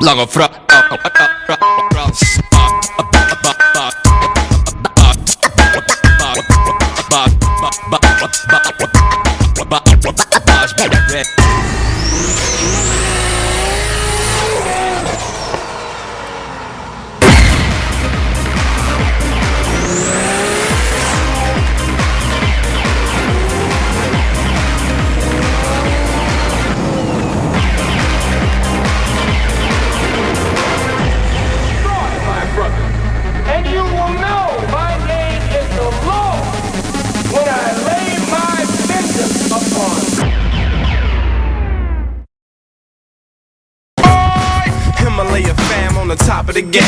lange Frau. Top of the game,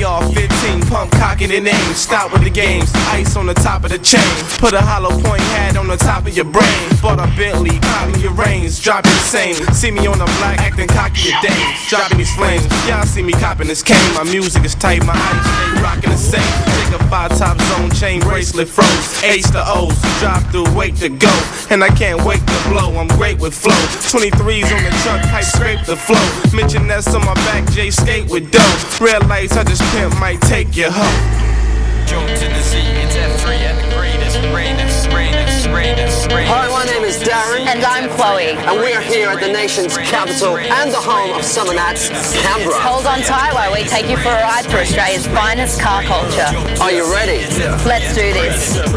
AR-15, pump, cocking and aim. Stop with the games, ice on the top of the chain. Put a hollow point hat on the top of your brain. Bought a Bentley, copy your reins, dropping the same. See me on the block, acting cocky your dames, dropping these flames. Y'all see me copping this cane. My music is tight, my eyes stay rocking the same. Take a 5-top zone chain bracelet froze. H to O's, drop through, wait to go. And I can't wait to blow, I'm great with flow. 23s on the truck, pipe scrape the flow. Mention that's on my back, J skate with dough. Red lights, I just pimp, might take your hoe. Jones in the Z, it's F3 and the greatest, greatest. Hi, my name is Darren. And I'm Chloe. And we are here at the nation's capital and the home of Summer Nats, Canberra. Hold on tight while we take you for a ride through Australia's finest car culture. Are you ready? Let's do this. Yo,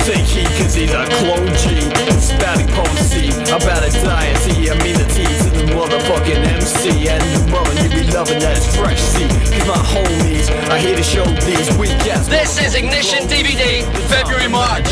take heed cause he's a clone G. Static policy, about a deity. I mean the T to the motherfucking MC. And the mother you be loving that is fresh C. Cause my homies are here to show these weak ass. This is Ignition DVD, February, March.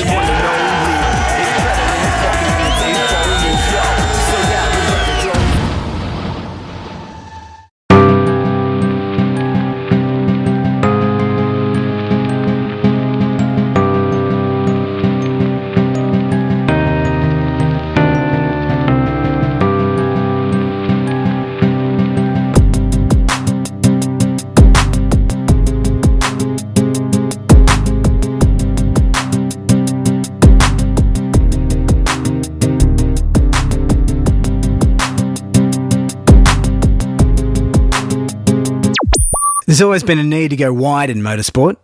There's always been a need to go wide in motorsport.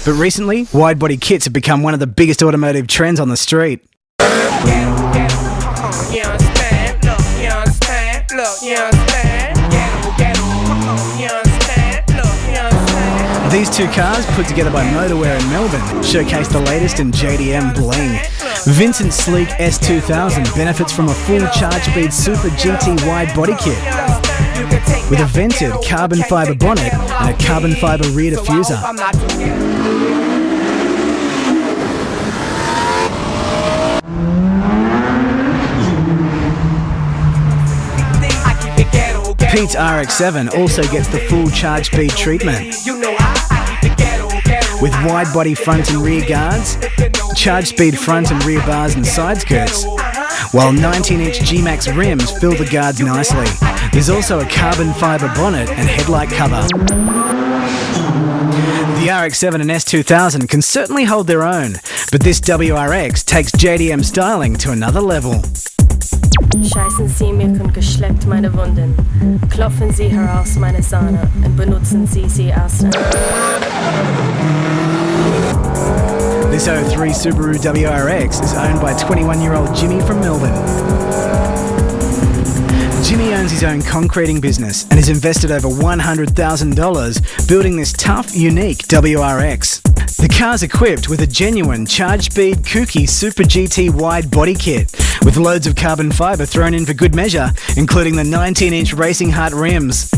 But recently, wide-body kits have become one of the biggest automotive trends on the street. These two cars, put together by Motorwear in Melbourne, showcase the latest in JDM bling. Vincent's sleek S2000 benefits from a full charge-speed Super GT wide body kit with a vented carbon fibre bonnet and a carbon fibre rear diffuser. Pete's RX-7 also gets the full charge speed treatment with wide body front and rear guards, charge speed front and rear bars and side skirts, while 19-inch G-Max rims fill the guards nicely. There's also a carbon fibre bonnet and headlight cover. The RX-7 and S2000 can certainly hold their own, but this WRX takes JDM styling to another level. Scheißen Sie mir und geschleppt meine Wunden. Klopfen Sie heraus meine Sahne und benutzen Sie sie erst. This 03 Subaru WRX is owned by 21-year-old Jimmy from Melbourne. Jimmy owns his own concreting business and has invested over $100,000 building this tough, unique WRX. The car's equipped with a genuine charge-speed kooky Super GT wide body kit with loads of carbon fibre thrown in for good measure, including the 19-inch Racing Heart rims.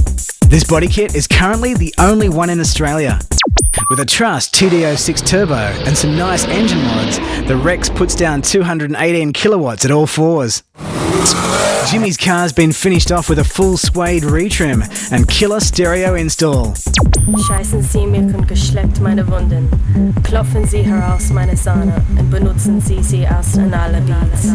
This body kit is currently the only one in Australia. With a Truss TD06 turbo and some nice engine mods, the Rex puts down 218 kilowatts at all fours. Jimmy's car's been finished off with a full suede retrim and killer stereo install. Scheißen Sie mir und geschleppt meine Wunden. Klopfen Sie heraus meine Sahne und benutzen Sie sie erst in alle Beats.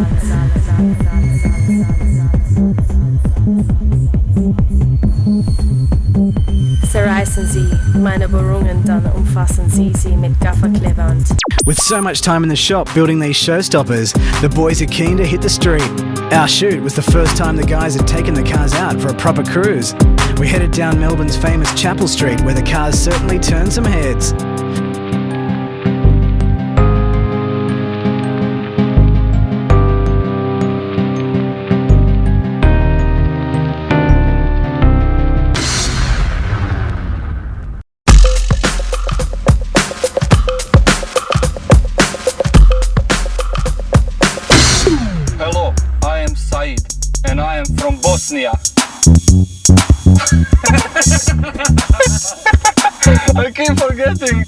Zerreißen sie meine Bohrungen, dann umfassen sie mit Gafferklebern. With so much time in the shop building these showstoppers, the boys are keen to hit the street. Our shoot was the first time the guys had taken the cars out for a proper cruise. We headed down Melbourne's famous Chapel Street, where the cars certainly turned some heads. Hello, I am Said, and I am from Bosnia. I keep forgetting.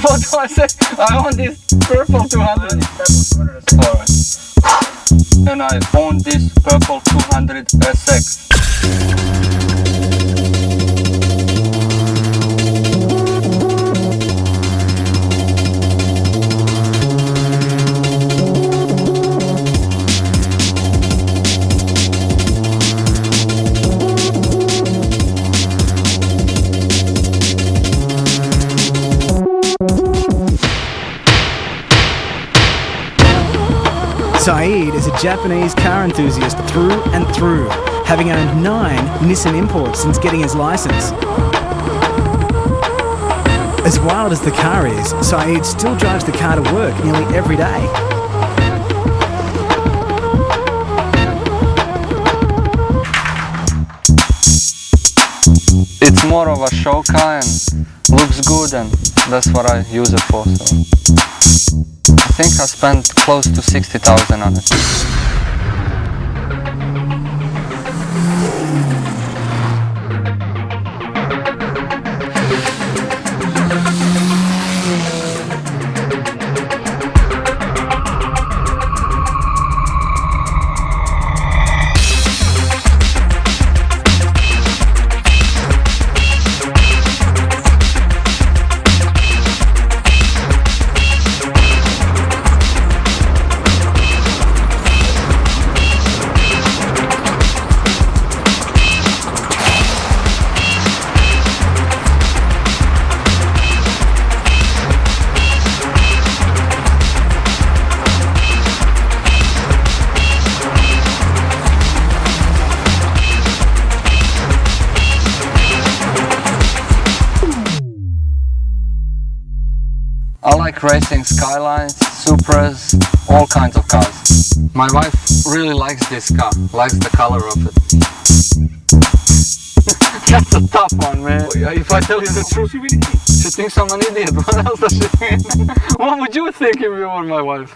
What do I say? I want this purple 200. Alright. And I own this purple 200 SX. Saeed is a Japanese car enthusiast through and through, having owned 9 Nissan imports since getting his license. As wild as the car is, Saeed still drives the car to work nearly every day. It's more of a show car and looks good, and that's what I use it for. So I think I spent close to 60,000 on it. I like racing Skylines, Supras, all kinds of cars. My wife really likes this car, likes the color of it. That's a tough one, man. If I tell you the truth, she thinks I'm an idiot. What else does she think? What would you think if you were my wife?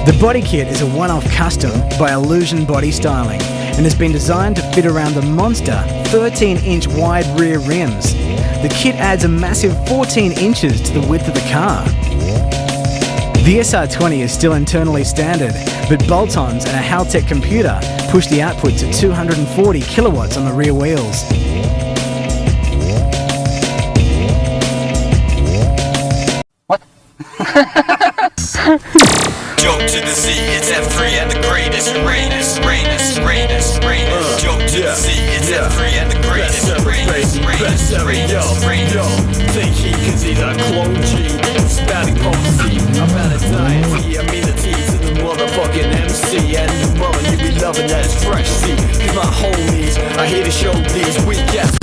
The body kit is a one-off custom by Illusion Body Styling and has been designed to fit around the monster 13-inch wide rear rims. The kit adds a massive 14 inches to the width of the car. The SR20 is still internally standard, but bolt-ons and a Haltech computer push the output to 240 kilowatts on the rear wheels. What? Joke to the Z, it's F3 and the greatest. Joke to the Z, it's F3 and the greatest. Think he cause he's a clone G. Spouting policy about a deity. I mean the T to the motherfucking MC. And the mother you be loving that is fresh. See, cause my homies are here to show these weak ass.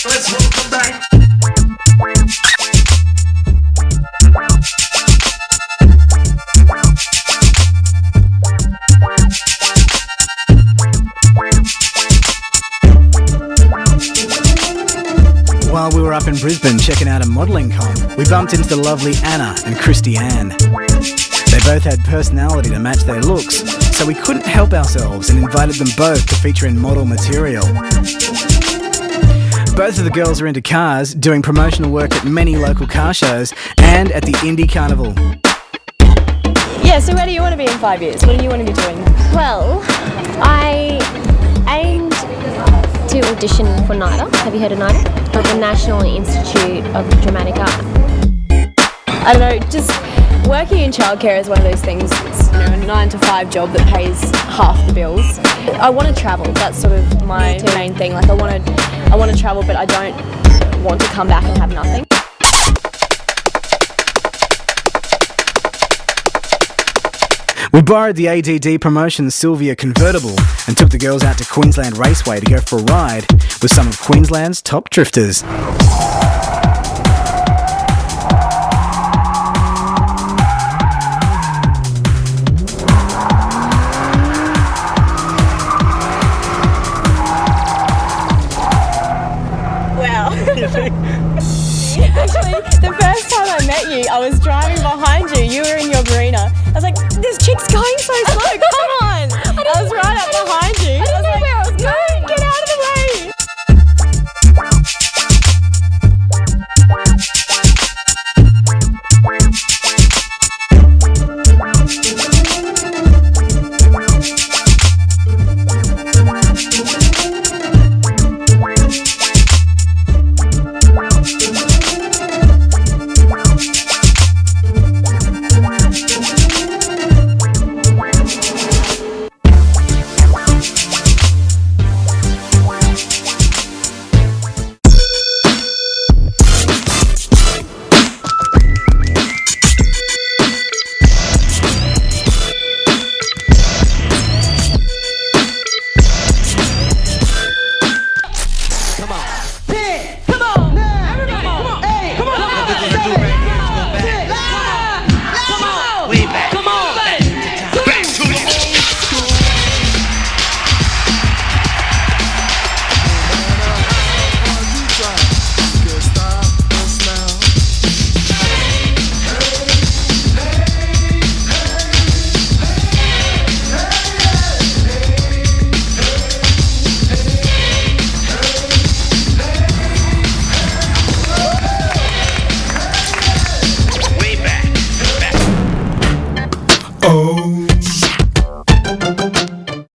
Let's welcome back in Brisbane checking out a modelling comp, we bumped into the lovely Anna and Christy Ann. They both had personality to match their looks, so we couldn't help ourselves and invited them both to feature in model material. Both of the girls are into cars, doing promotional work at many local car shows and at the Indy Carnival. Yeah, so where do you want to be in 5 years? What do you want to be doing? Well, I aimed to audition for NIDA. Have you heard of NIDA? Like the National Institute of Dramatic Art. I don't know, just working in childcare is one of those things, it's, you know, a 9 to 5 job that pays half the bills. I want to travel, that's sort of my main thing. Like I want to travel, but I don't want to come back and have nothing. We borrowed the ADD Promotions Sylvia convertible and took the girls out to Queensland Raceway to go for a ride with some of Queensland's top drifters. Wow. Actually, the first time I met you, I was driving behind you. You were in your Marina. I was like, this chick's going so slow, come on. I was right up behind you. I didn't know where I was going. Get out of the way.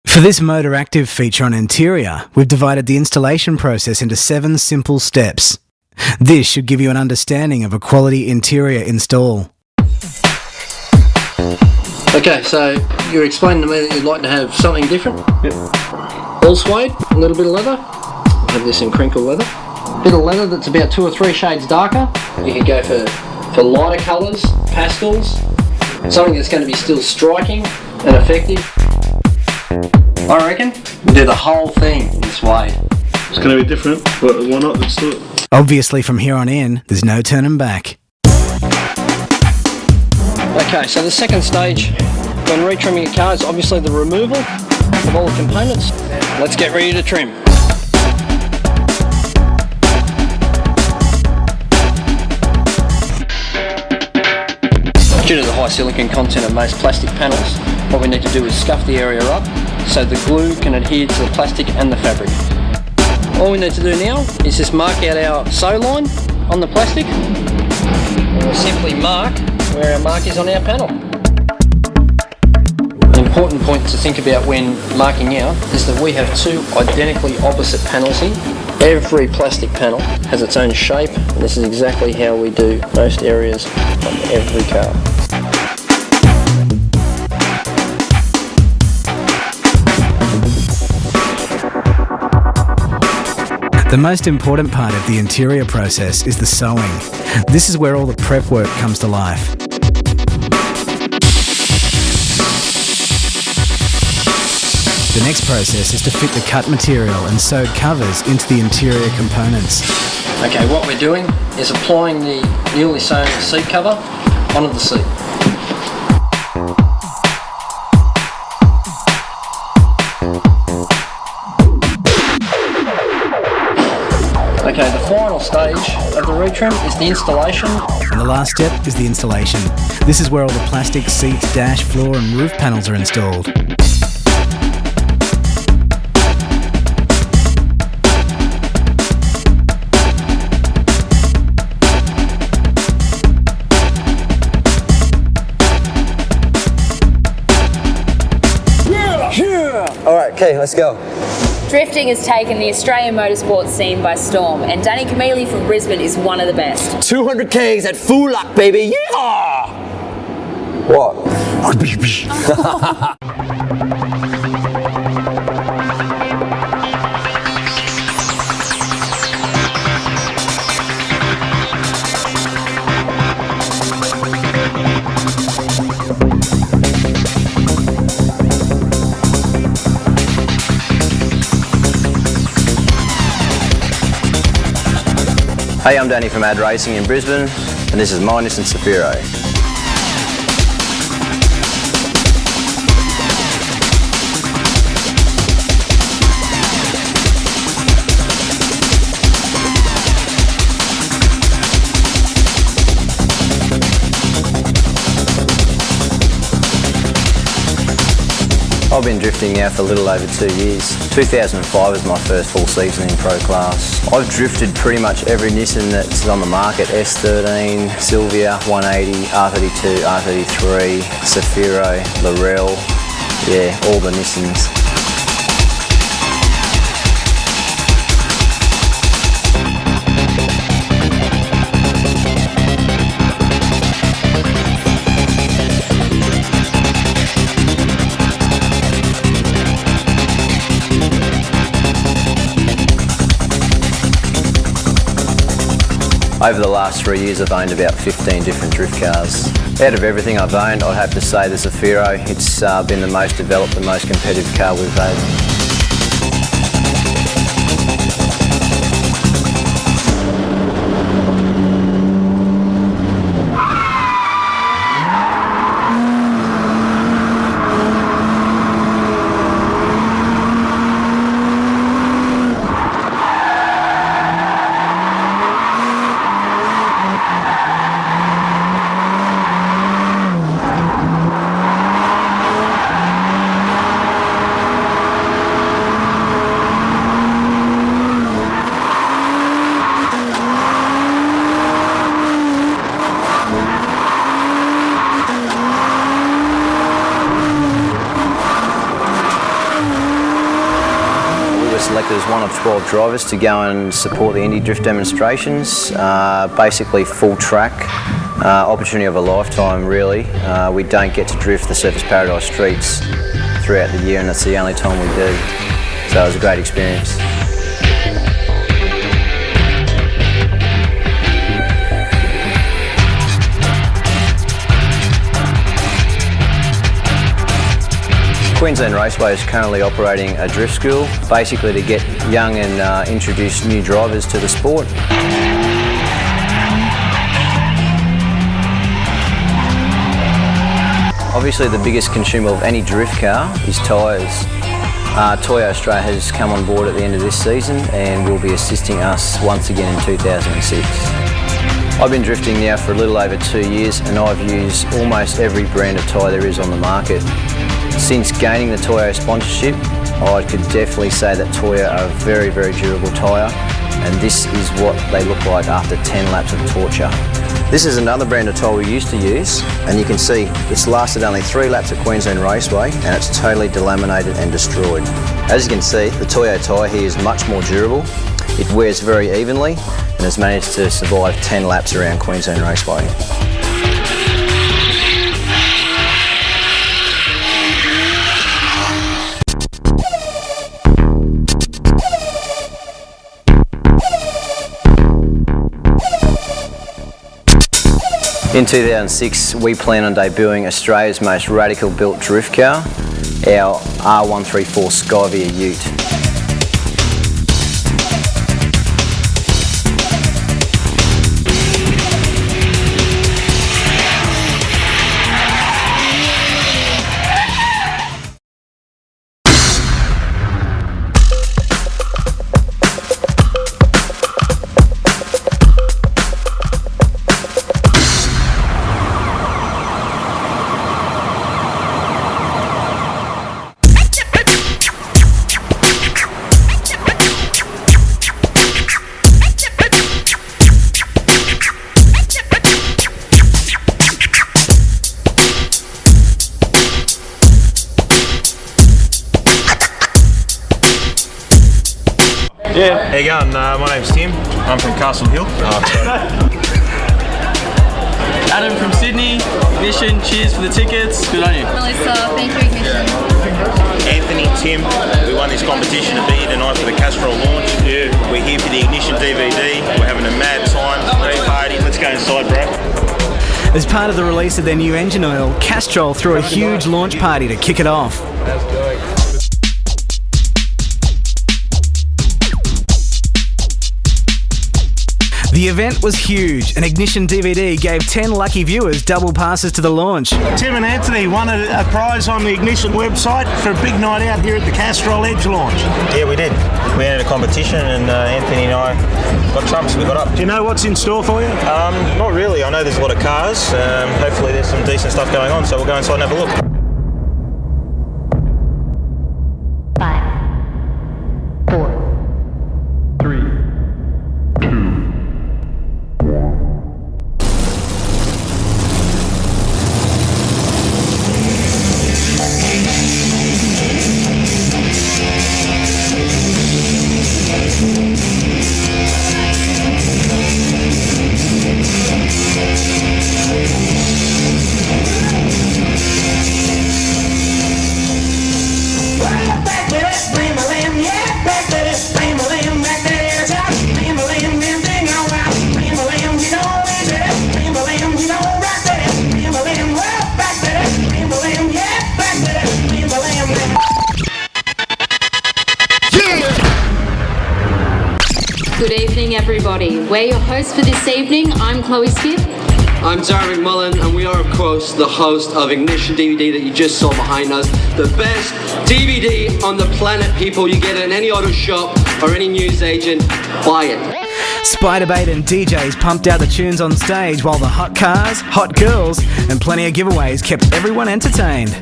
For this Motoractive feature on interior, we've divided the installation process into 7 simple steps. This should give you an understanding of a quality interior install. Okay, so you explained to me that you'd like to have something different. Yep. All suede, a little bit of leather. I'll have this in crinkle leather. Bit of leather that's about 2 or 3 shades darker. You can go for lighter colours, pastels, something that's going to be still striking and effective. I reckon we'll do the whole thing in suede. It's going to be different, but why not? Let's do it. Obviously, from here on in, there's no turning back. Okay, so the second stage when retrimming a car is obviously the removal of all the components. Let's get ready to trim. Due to the high silicone content of most plastic panels, what we need to do is scuff the area up so the glue can adhere to the plastic and the fabric. All we need to do now is just mark out our sew line on the plastic. We'll simply mark where our mark is on our panel. An important point to think about when marking out is that we have 2 identically opposite panels here. Every plastic panel has its own shape, and this is exactly how we do most areas on every car. The most important part of the interior process is the sewing. This is where all the prep work comes to life. The next process is to fit the cut material and sewed covers into the interior components. Okay, what we're doing is applying the newly sewn seat cover onto the seat. Okay, the final stage of the retrim is the installation. And the last step is the installation. This is where all the plastic seats, dash, floor and roof panels are installed. Alright, okay, let's go. Drifting has taken the Australian motorsport scene by storm, and Danny Camilli from Brisbane is one of the best. 200 Ks at full luck, baby. Yeehaw! What? Hey, I'm Danny from Ad Racing in Brisbane, and this is my Nissan Safiro. I've been drifting now for a little over 2 years. 2005 was my first full season in pro class. I've drifted pretty much every Nissan that's on the market: S13, Silvia, 180, R32, R33, Safiro, Laurel, yeah, all the Nissans. Over the last 3 years I've owned about 15 different drift cars. Out of everything I've owned, I'd have to say the Safiro. It's been the most developed, the most competitive car we've had. Selected as one of 12 drivers to go and support the Indy Drift demonstrations. Basically full track, opportunity of a lifetime really. We don't get to drift the Surfers Paradise streets throughout the year, and that's the only time we do. So it was a great experience. Queensland Raceway is currently operating a drift school, basically to get young and introduce new drivers to the sport. Obviously the biggest consumer of any drift car is tyres. Toyo Australia has come on board at the end of this season and will be assisting us once again in 2006. I've been drifting now for a little over 2 years and I've used almost every brand of tyre there is on the market. Since gaining the Toyo sponsorship, I could definitely say that Toyo are a very, very durable tyre, and this is what they look like after 10 laps of torture. This is another brand of tyre we used to use, and you can see it's lasted only 3 laps at Queensland Raceway and it's totally delaminated and destroyed. As you can see, the Toyo tyre here is much more durable. It wears very evenly and has managed to survive 10 laps around Queensland Raceway. In 2006, we plan on debuting Australia's most radical built drift car, our R134 Skyvia Ute. Yeah. How you going? My name's Tim. I'm from Castle Hill. Adam from Sydney. Ignition, cheers for the tickets. Good on you. Melissa, thank you, Ignition. Anthony, Tim, we won this competition to be here tonight for the Castrol launch. Yeah. We're here for the Ignition DVD. We're having a mad time, great party. Let's go inside, bro. As part of the release of their new engine oil, Castrol threw a huge launch party to kick it off. The event was huge, and Ignition DVD gave 10 lucky viewers double passes to the launch. Tim and Anthony won a prize on the Ignition website for a big night out here at the Castrol Edge launch. Yeah, we did. We entered a competition and Anthony and I got trumps, we got up. Do you know what's in store for you? Not really. I know there's a lot of cars. Hopefully there's some decent stuff going on, so we'll go inside and have a look. 5, 4, 3, 2, 1. Good evening, everybody. We're your hosts for this evening. I'm Chloe Skip. I'm Darren McMullen, and we are, of course, the host of Ignition DVD that you just saw behind us. The best DVD on the planet, people. You get it in any auto shop or any newsagent. Buy it. Spiderbait and DJs pumped out the tunes on stage, while the hot cars, hot girls, and plenty of giveaways kept everyone entertained.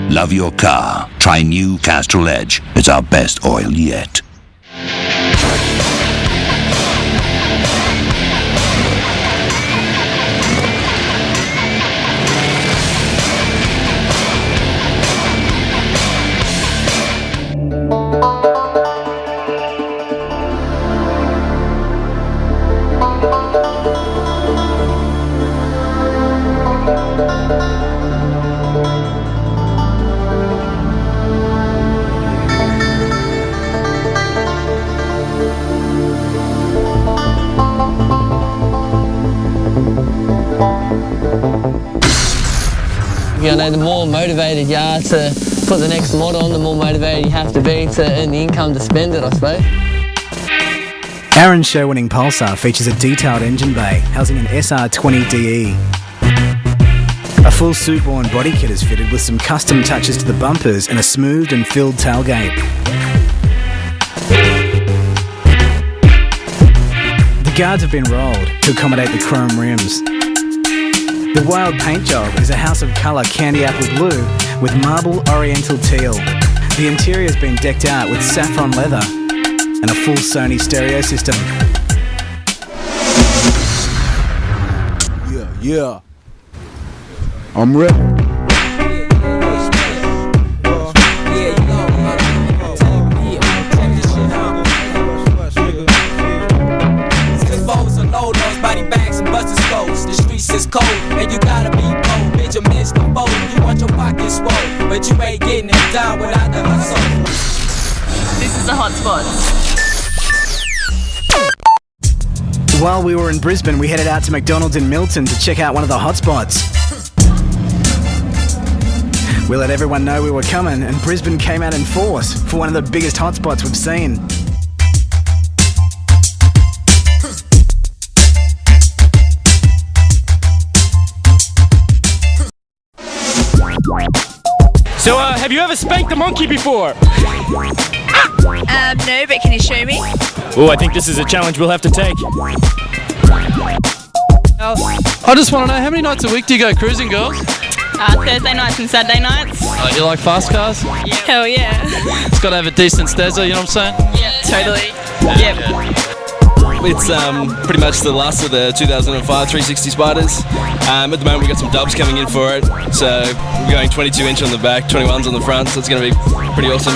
Love your car? Try new Castrol Edge. It's our best oil yet. You know, the more motivated you are to put the next mod on, the more motivated you have to be to earn the income to spend it, I suppose. Aaron's show-winning Pulsar features a detailed engine bay housing an SR20DE. A full suit-worn body kit is fitted with some custom touches to the bumpers and a smoothed and filled tailgate. The guards have been rolled to accommodate the chrome rims. The wild paint job is a house of colour candy apple blue with marble oriental teal. The interior has been decked out with saffron leather and a full Sony stereo system. Yeah. I'm ready. is cold, and you gotta be bold. Benjamin's the fold, you want your pockets swole, but you ain't getting it done without the hustle. This is the hot spot. While we were in Brisbane, we headed out to McDonald's in Milton to check out one of the hotspots. We let everyone know we were coming, and Brisbane came out in force for one of the biggest hotspots we've seen. So, have you ever spanked a monkey before? No, but can you show me? Oh, I think this is a challenge we'll have to take. I just want to know, how many nights a week do you go cruising, girls? Thursday nights and Saturday nights. You like fast cars? Hell yeah. It's got to have a decent stezza, you know what I'm saying? Yeah, totally. Yep. It's pretty much the last of the 2005 360 Spiders. At the moment we've got some dubs coming in for it, so we're going 22-inch on the back, 21s on the front, so it's going to be pretty awesome.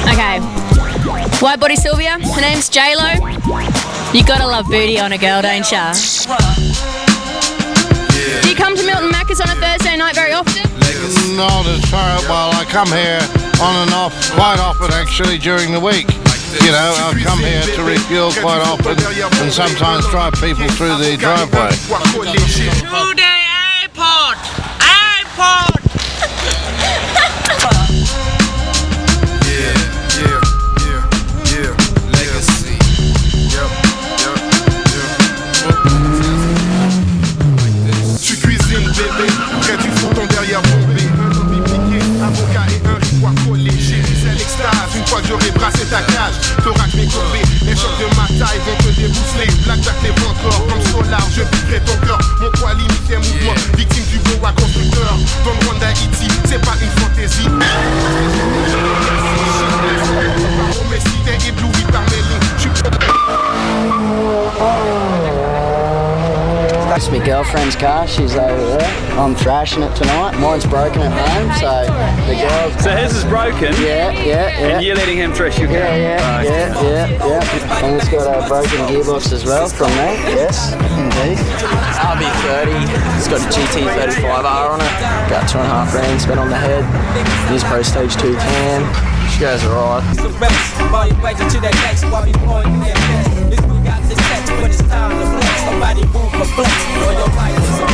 Okay, wide body Sylvia, her name's J-Lo. You gotta love booty on a girl, don't ya? Do you come to Milton Macca's on a Thursday night very often? Not as far, well, I come here on and off quite often actually during the week. You know, I come here to refuel quite often and sometimes drive people through the driveway. To the airport! Airport! Legacy. Tu cuisines bébé, près du fourgon derrière bombé. Un piqué, avocat et un ripois collé. Chérie, c'est l'extase, une fois que j'aurai brassé ta cage. Thorax mécourbé, les chocs de ma taille vont te débousseler. Blackjack les vents corps, comme Solar, je piquerai ton cœur. Mon poids limite tes mouvements, victime du boa constructeur. Don Juan d'Haïti, c'est pas une fantaisie. Mais si t'es ébloui par mes lignes, That's my girlfriend's car, she's over there. I'm thrashing it tonight. Mine's broken at home, so the girls... So his is broken? Yeah. And you're letting him thrash your car? Yeah. And it's got a broken gearbox as well from me, yes, indeed. RB30, it's got a GT 35R on it. Got 2.5 grand spent on the head. Use Pro Stage 2 cam. She goes alright. Somebody move for flex, or your life is a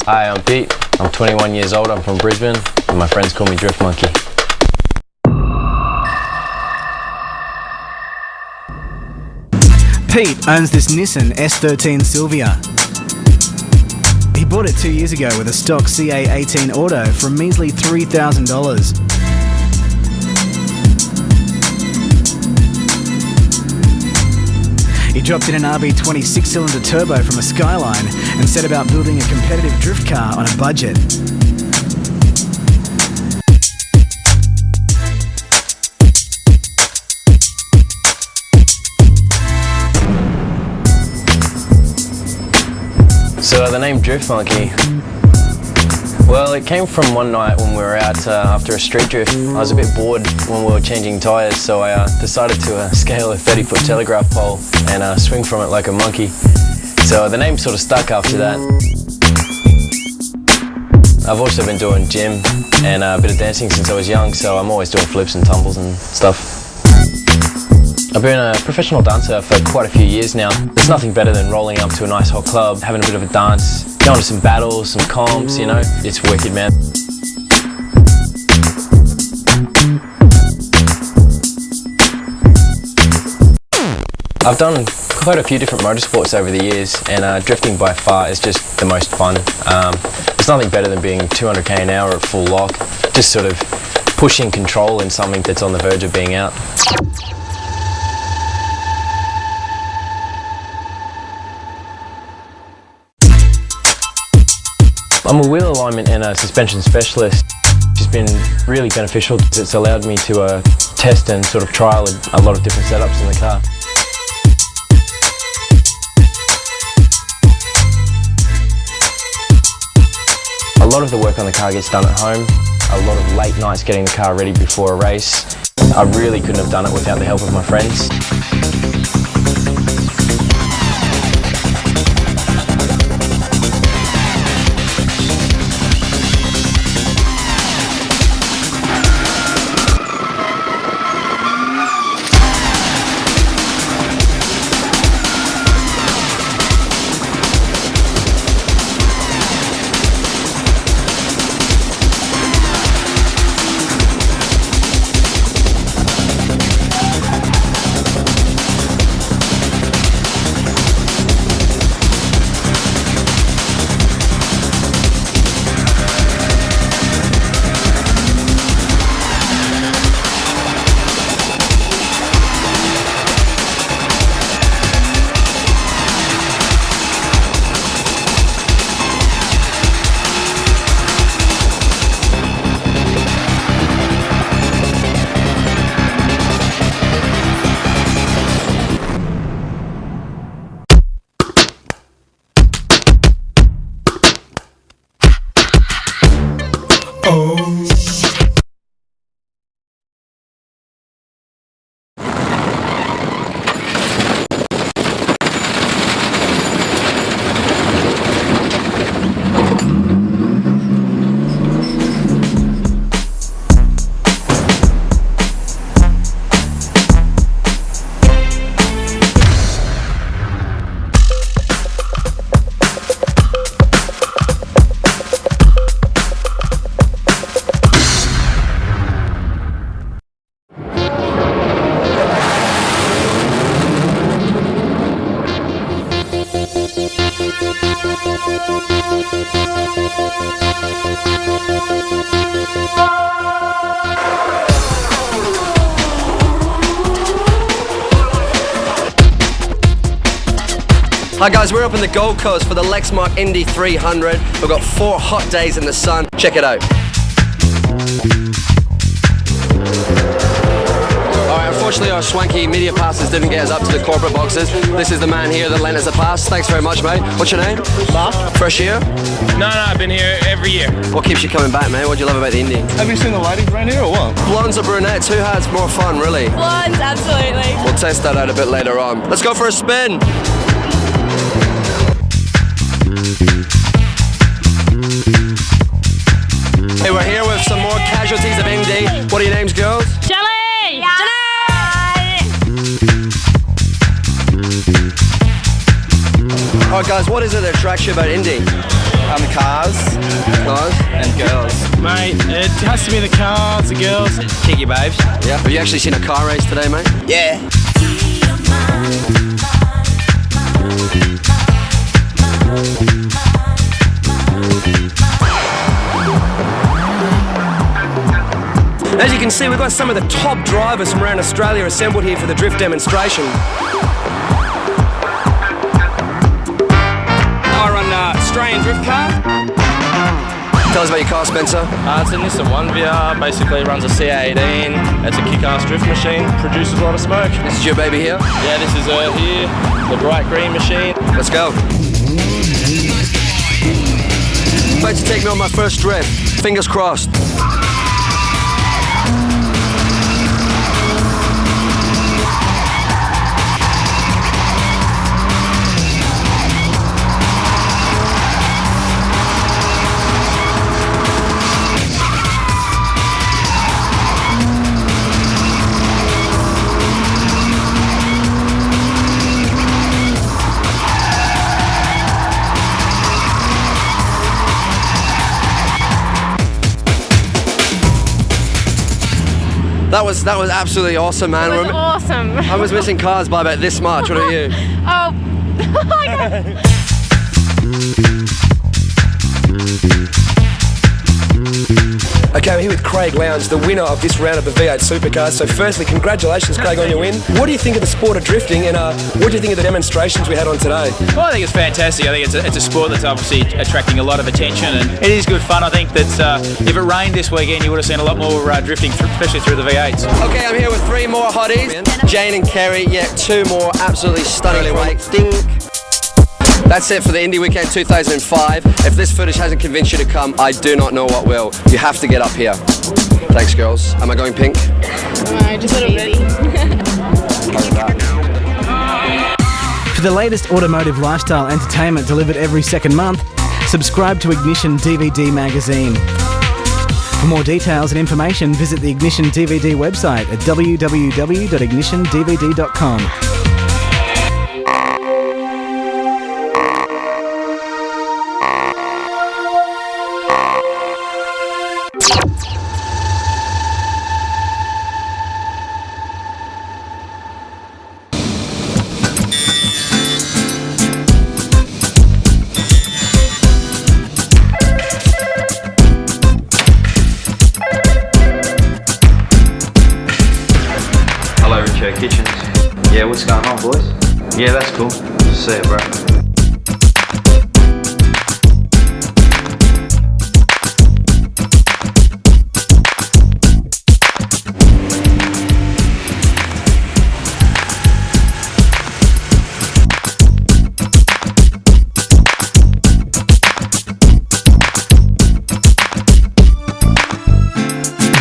Hi, I'm Pete. I'm 21 years old. I'm from Brisbane, and my friends call me Drift Monkey. Pete owns this Nissan S13 Silvia. He bought it 2 years ago with a stock CA18 Auto for a measly $3,000. He dropped in an RB20 6-cylinder turbo from a Skyline and set about building a competitive drift car on a budget. So the name Drift Monkey, well, it came from one night when we were out after a street drift. I was a bit bored when we were changing tyres, so I decided to scale a 30-foot telegraph pole and swing from it like a monkey. So the name sort of stuck after that. I've also been doing gym and a bit of dancing since I was young, so I'm always doing flips and tumbles and stuff. I've been a professional dancer for quite a few years now. There's nothing better than rolling up to a nice hot club, having a bit of a dance, going to some battles, some comps, you know. It's wicked, man. I've done quite a few different motorsports over the years, and drifting by far is just the most fun. There's nothing better than being 200k an hour at full lock, just sort of pushing control in something that's on the verge of being out. I'm a wheel alignment and a suspension specialist. It's been really beneficial. It's allowed me to test and sort of trial a lot of different setups in the car. lot of the work on the car gets done at home. A lot of late nights getting the car ready before a race. I really couldn't have done it without the help of my friends. Hi guys, we're up in the Gold Coast for the Lexmark Indy 300. We've got 4 hot days in the sun. Check it out. Alright, unfortunately our swanky media passes didn't get us up to the corporate boxes. This is the man here that lent us a pass. Thanks very much, mate. What's your name? Mark. Fresh here? No, I've been here every year. What keeps you coming back, mate? What do you love about the Indy? Have you seen the ladies around here or what? Blondes or brunettes? Who has more fun, really? Blondes, absolutely. We'll test that out a bit later on. Let's go for a spin. Hey, we're here with some more casualties of Indy. What are your names, girls? Shelly! Alright guys, what is it that attracts you about Indy? Cars. Cars? And girls. Mate, it has to be the cars, the girls. Kick your babes. Yeah. Have you actually seen a car race today, mate? Yeah. As you can see, we've got some of the top drivers from around Australia assembled here for the drift demonstration. I run Australian drift car. Tell us about your car, Spencer. It's a Nissan 1VR, basically runs a CA18. It's a kick-ass drift machine, produces a lot of smoke. This is your baby here? Yeah, this is her here, the bright green machine. Let's go. About to take me on my first drift. Fingers crossed. That was absolutely awesome, man. It was awesome. I was missing cars by about this much. What are you? Oh. Okay, we're here with Craig Lowndes, the winner of this round of the V8 Supercars. So firstly, congratulations, Craig, on your win. What do you think of the sport of drifting, and what do you think of the demonstrations we had on today? Well, I think it's fantastic. I think it's a sport that's obviously attracting a lot of attention, and it is good fun. I think that if it rained this weekend, you would have seen a lot more drifting, especially through the V8s. Okay, I'm here with 3 more hotties. Jane and Kerry, yeah, 2 more absolutely stunning wakes. Ding. That's it for the Indie Weekend 2005. If this footage hasn't convinced you to come, I do not know what will. You have to get up here. Thanks, girls. Am I going pink? Just a little bit. For the latest automotive lifestyle entertainment delivered every second month, subscribe to Ignition DVD magazine. For more details and information, visit the Ignition DVD website at www.ignitiondvd.com. Hello, Richo Kitchens. Yeah, what's going on, boys? Yeah, that's cool. See ya, bro.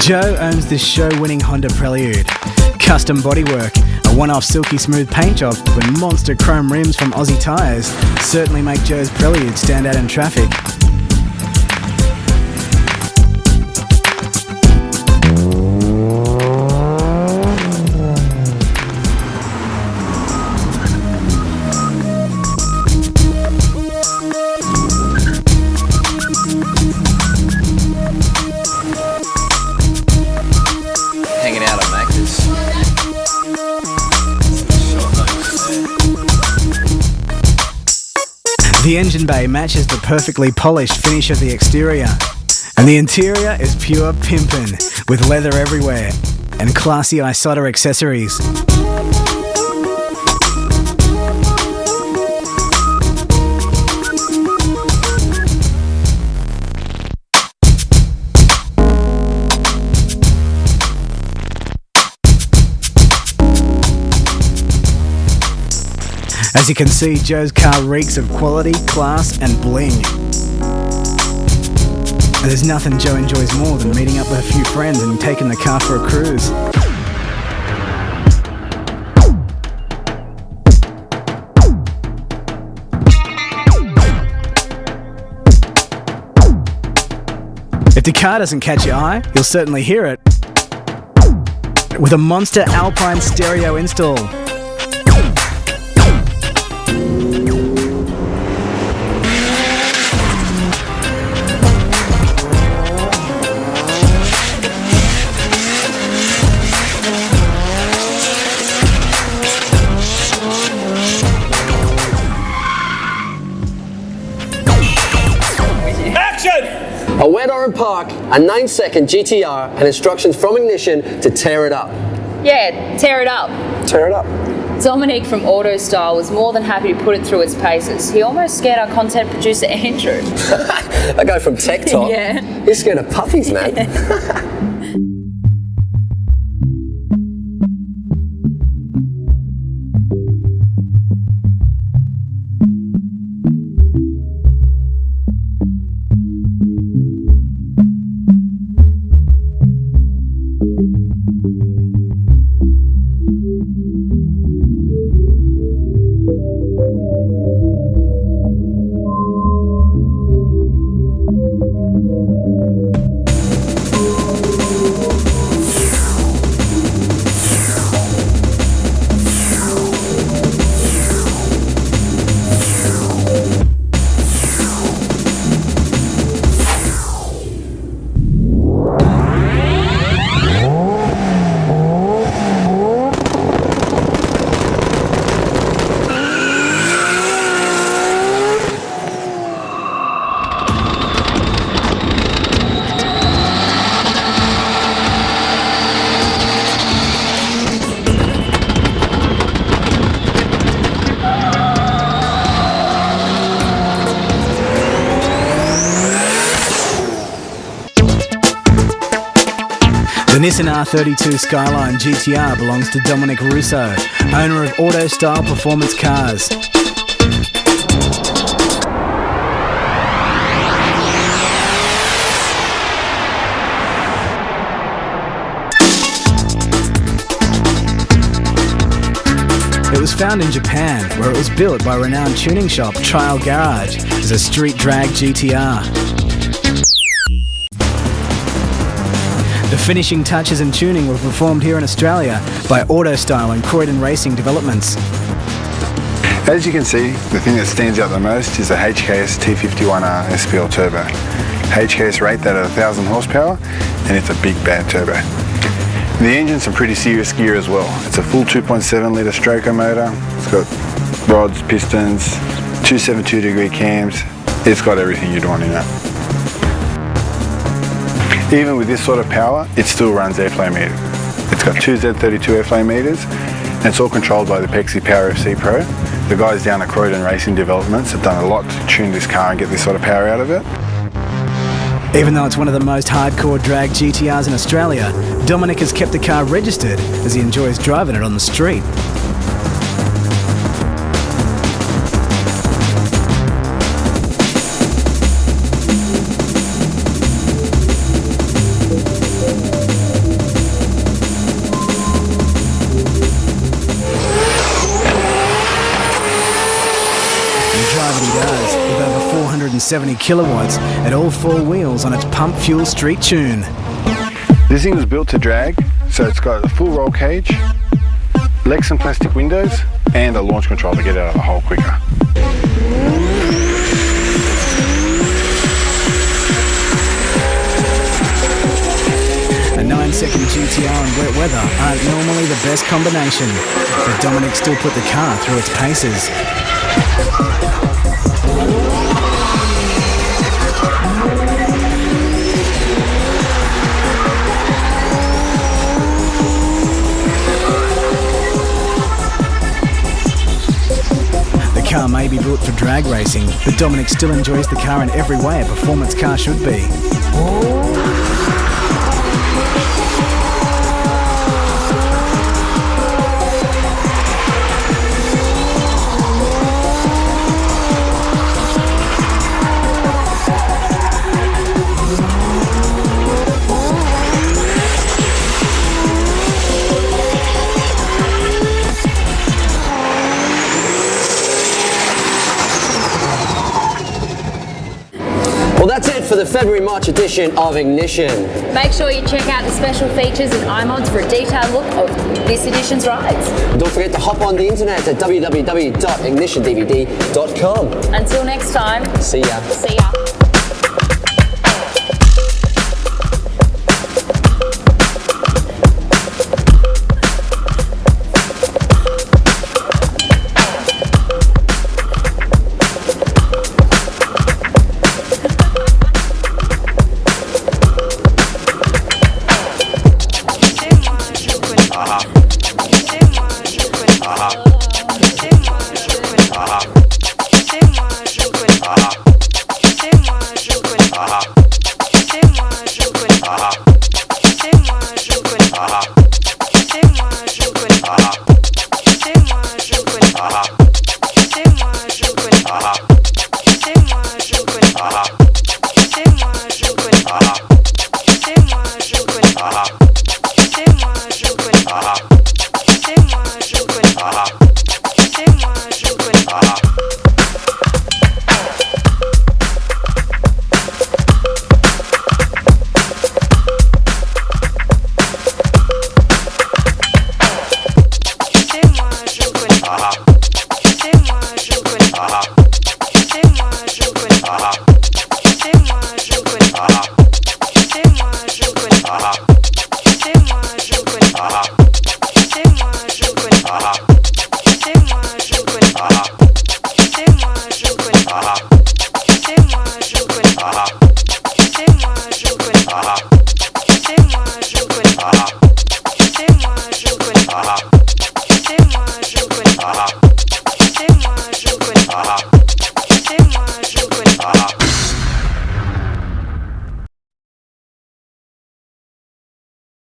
Joe owns this show-winning Honda Prelude. Custom bodywork, a one-off silky smooth paint job with monster chrome rims from Aussie Tyres certainly make Joe's Prelude stand out in traffic. Hanging out at Macca's. The engine bay matches the perfectly polished finish of the exterior, and the interior is pure pimpin' with leather everywhere and classy iSoda accessories. As you can see, Joe's car reeks of quality, class and bling. And there's nothing Joe enjoys more than meeting up with a few friends and taking the car for a cruise. If the car doesn't catch your eye, you'll certainly hear it with a monster Alpine stereo install. A wet orange park, a 9-second GTR, and instructions from Ignition to tear it up. Yeah, tear it up. Tear it up. Dominic from AutoStyle was more than happy to put it through its paces. He almost scared our content producer Andrew. I go from tech top. Yeah. He's scared of puppies, man. The Nissan R32 Skyline GTR belongs to Dominic Russo, owner of AutoStyle Performance Cars. was found in Japan, where it was built by renowned tuning shop Trial Garage as a street drag GTR. The finishing touches and tuning were performed here in Australia by Autostyle and Croydon Racing Developments. As you can see, the thing that stands out the most is the HKS T51R SPL turbo. HKS rate that at 1,000 horsepower, and it's a big bad turbo. The engine's some pretty serious gear as well. It's a full 2.7 litre stroker motor. It's got rods, pistons, 272 degree cams. It's got everything you'd want in it. Even with this sort of power, it still runs airflow meter. It's got two Z32 airflow meters, and it's all controlled by the Pexi Power FC Pro. The guys down at Croydon Racing Developments have done a lot to tune this car and get this sort of power out of it. Even though it's one of the most hardcore drag GTRs in Australia, Dominic has kept the car registered as he enjoys driving it on the street. He does, with over 470 kilowatts at all four wheels on its pump fuel street tune. This thing was built to drag, so it's got a full roll cage, Lexan plastic windows, and a launch control to get out of the hole quicker. A 9-second GTR in wet weather aren't normally the best combination, but Dominic still put the car through its paces. The car may be built for drag racing, but Dominic still enjoys the car in every way a performance car should be. Well, that's it for the February-March edition of Ignition. Make sure you check out the special features and iMods for a detailed look of this edition's rides. Don't forget to hop on the internet at www.ignitiondvd.com. Until next time. See ya. See ya.